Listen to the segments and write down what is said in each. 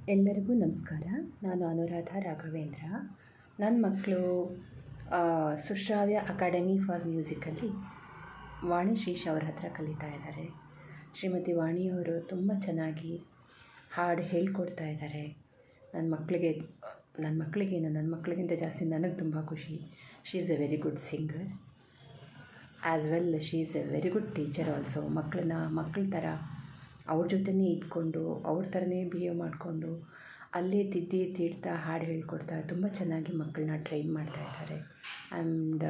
ಎಲ್ಲರಿಗೂ ನಮಸ್ಕಾರ. ನಾನು ಅನುರಾಧ ರಾಘವೇಂದ್ರ. ನನ್ನ ಮಕ್ಕಳು ಸುಶ್ರಾವ್ಯ ಅಕಾಡೆಮಿ ಫಾರ್ ಮ್ಯೂಸಿಕಲ್ಲಿ ವಾಣಿ ಶ್ರೀಶ್ ಅವ್ರ ಹತ್ರ ಕಲಿತಾ ಇದ್ದಾರೆ. ಶ್ರೀಮತಿ ವಾಣಿಯವರು ತುಂಬ ಚೆನ್ನಾಗಿ ಹಾಡು ಹೇಳ್ಕೊಡ್ತಾ ಇದ್ದಾರೆ. ನನ್ನ ಮಕ್ಕಳಿಗಿಂತ ಜಾಸ್ತಿ ನನಗೆ ತುಂಬ ಖುಷಿ. She is A very good singer as well she is A very good teacher also. ಮಕ್ಕಳ ಥರ ಅವ್ರ ಜೊತೆನೇ ಇದ್ಕೊಂಡು ಅವ್ರ ಥರನೇ ಬಿಹೇವ್ ಮಾಡಿಕೊಂಡು ಅಲ್ಲೇ ತಿಡ್ತಾ ಹಾಡು ಹೇಳ್ಕೊಡ್ತಾ ತುಂಬ ಚೆನ್ನಾಗಿ ಮಕ್ಕಳನ್ನ ಟ್ರೈನ್ ಮಾಡ್ತಾ ಇದ್ದಾರೆ. And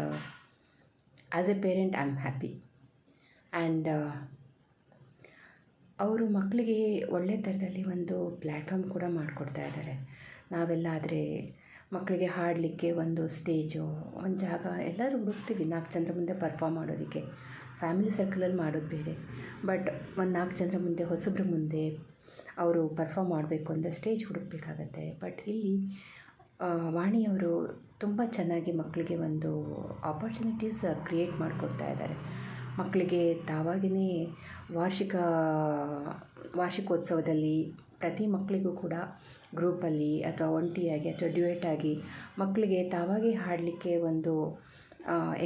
as A parent I am happy. And ಅವರು ಮಕ್ಕಳಿಗೆ ಒಳ್ಳೆ ಥರದಲ್ಲಿ ಒಂದು ಪ್ಲ್ಯಾಟ್ಫಾರ್ಮ್ ಕೂಡ ಮಾಡಿಕೊಡ್ತಾ ಇದ್ದಾರೆ. ನಾವೆಲ್ಲ ಆದರೆ ಮಕ್ಕಳಿಗೆ ಹಾಡಲಿಕ್ಕೆ ಒಂದು ಸ್ಟೇಜು, ಒಂದು ಜಾಗ ಎಲ್ಲರೂ ಹುಡುಕ್ತೀವಿ 4 ಜನರ ಮುಂದೆ ಪರ್ಫಾರ್ಮ್ ಮಾಡೋದಕ್ಕೆ. ಫ್ಯಾಮಿಲಿ ಸರ್ಕಲಲ್ಲಿ ಮಾಡೋದು ಬೇರೆ, ಬಟ್ ಒಂದು 4 ಜನರ ಮುಂದೆ, ಹೊಸಬ್ರ ಮುಂದೆ ಅವರು ಪರ್ಫಾರ್ಮ್ ಮಾಡಬೇಕು ಅಂದರೆ ಸ್ಟೇಜ್ ಹುಡುಕಬೇಕಾಗತ್ತೆ. ಬಟ್ ಇಲ್ಲಿ ವಾಣಿಯವರು ತುಂಬ ಚೆನ್ನಾಗಿ ಮಕ್ಕಳಿಗೆ ಒಂದು ಆಪರ್ಚುನಿಟೀಸ್ ಕ್ರಿಯೇಟ್ ಮಾಡಿಕೊಡ್ತಾ ಇದ್ದಾರೆ. ಮಕ್ಕಳಿಗೆ ತಾವಾಗಿಯೇ ವಾರ್ಷಿಕೋತ್ಸವದಲ್ಲಿ ಪ್ರತಿ ಮಕ್ಕಳಿಗೂ ಕೂಡ ಗ್ರೂಪಲ್ಲಿ ಅಥವಾ ಒಂಟಿಯಾಗಿ ಅಥವಾ ಡ್ಯುಯೆಟ್ ಆಗಿ ಮಕ್ಕಳಿಗೆ ತಾವಾಗೇ ಹಾಡಲಿಕ್ಕೆ ಒಂದು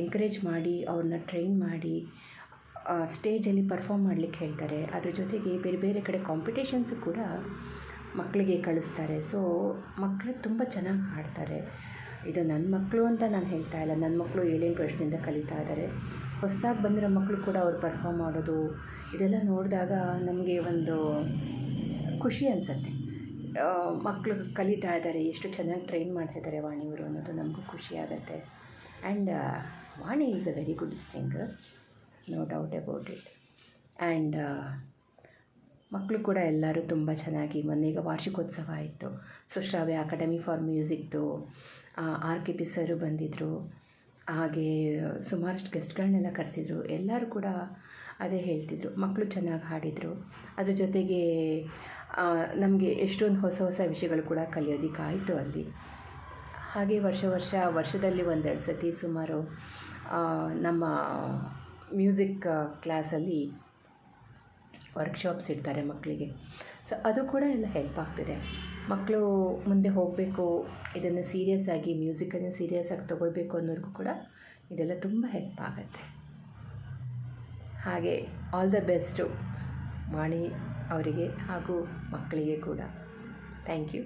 ಎಂಕರೇಜ್ ಮಾಡಿ ಅವ್ರನ್ನ ಟ್ರೈನ್ ಮಾಡಿ ಸ್ಟೇಜಲ್ಲಿ ಪರ್ಫಾರ್ಮ್ ಮಾಡಲಿಕ್ಕೆ ಹೇಳ್ತಾರೆ. ಅದ್ರ ಜೊತೆಗೆ ಬೇರೆ ಬೇರೆ ಕಡೆ ಕಾಂಪಿಟೇಷನ್ಸು ಕೂಡ ಮಕ್ಕಳಿಗೆ ಕಳಿಸ್ತಾರೆ. ಸೊ ಮಕ್ಕಳು ತುಂಬ ಚೆನ್ನಾಗಿ ಹಾಡ್ತಾರೆ. ಇದು ನನ್ನ ಮಕ್ಕಳು ಅಂತ ನಾನು ಹೇಳ್ತಾ ಇಲ್ಲ, ನನ್ನ ಮಕ್ಕಳು 7-8 ವರ್ಷದಿಂದ ಕಲಿತಾ ಇದ್ದಾರೆ. ಹೊಸದಾಗಿ ಬಂದಿರೋ ಮಕ್ಕಳು ಕೂಡ ಅವ್ರು ಪರ್ಫಾರ್ಮ್ ಮಾಡೋದು ಇದೆಲ್ಲ ನೋಡಿದಾಗ ನಮಗೆ ಒಂದು ಖುಷಿ ಅನಿಸುತ್ತೆ. ಮಕ್ಕಳು ಕಲಿತಾ ಇದ್ದಾರೆ, ಎಷ್ಟು ಚೆನ್ನಾಗಿ ಟ್ರೈನ್ ಮಾಡ್ತಿದ್ದಾರೆ ವಾಣಿಯವರು ಅನ್ನೋದು ನಮಗೂ ಖುಷಿ ಆಗುತ್ತೆ. And Vani is a very good singer, no doubt about it. And ಮಕ್ಕಳು ಕೂಡ ಎಲ್ಲರೂ ತುಂಬ ಚೆನ್ನಾಗಿ, ಮೊನ್ನೆಗ ವಾರ್ಷಿಕೋತ್ಸವ ಆಯಿತು, ಸುಶ್ರಾವ್ಯ ಅಕಾಡೆಮಿ ಫಾರ್ ಮ್ಯೂಸಿಕ್ದು RKP ಸರು ಬಂದಿದ್ದರು. ಹಾಗೆ ಸುಮಾರಷ್ಟು ಗೆಸ್ಟ್ಗಳನ್ನೆಲ್ಲ ಕರೆಸಿದ್ರು. ಎಲ್ಲರೂ ಕೂಡ ಅದೇ ಹೇಳ್ತಿದ್ರು, ಮಕ್ಕಳು ಚೆನ್ನಾಗಿ ಹಾಡಿದರು. ಅದ್ರ ಜೊತೆಗೆ ನಮಗೆ ಎಷ್ಟೊಂದು ಹೊಸ ವಿಷಯಗಳು ಕೂಡ ಕಲಿಯೋದಕ್ಕಾಯಿತು ಅಲ್ಲಿ. ಹಾಗೆ ವರ್ಷದಲ್ಲಿ 1-2 ಸತಿ ಸುಮಾರು ನಮ್ಮ ಮ್ಯೂಸಿಕ್ ಕ್ಲಾಸಲ್ಲಿ ವರ್ಕ್ಶಾಪ್ಸ್ ಇಡ್ತಾರೆ ಮಕ್ಕಳಿಗೆ. ಸೊ ಅದು ಕೂಡ ಎಲ್ಲ ಹೆಲ್ಪ್ ಆಗ್ತಿದೆ. ಮಕ್ಕಳು ಮುಂದೆ ಹೋಗಬೇಕು, ಇದನ್ನು ಮ್ಯೂಸಿಕನ್ನು ಸೀರಿಯಸ್ ಆಗಿ ತೊಗೊಳ್ಬೇಕು ಅನ್ನೋರಿಗೂ ಕೂಡ ಇದೆಲ್ಲ ತುಂಬ ಹೆಲ್ಪ್ ಆಗುತ್ತೆ. ಹಾಗೆ ಆಲ್ ದ ಬೆಸ್ಟು ವಾಣಿ ಅವರಿಗೆ ಹಾಗೂ ಮಕ್ಕಳಿಗೆ ಕೂಡ. Thank you.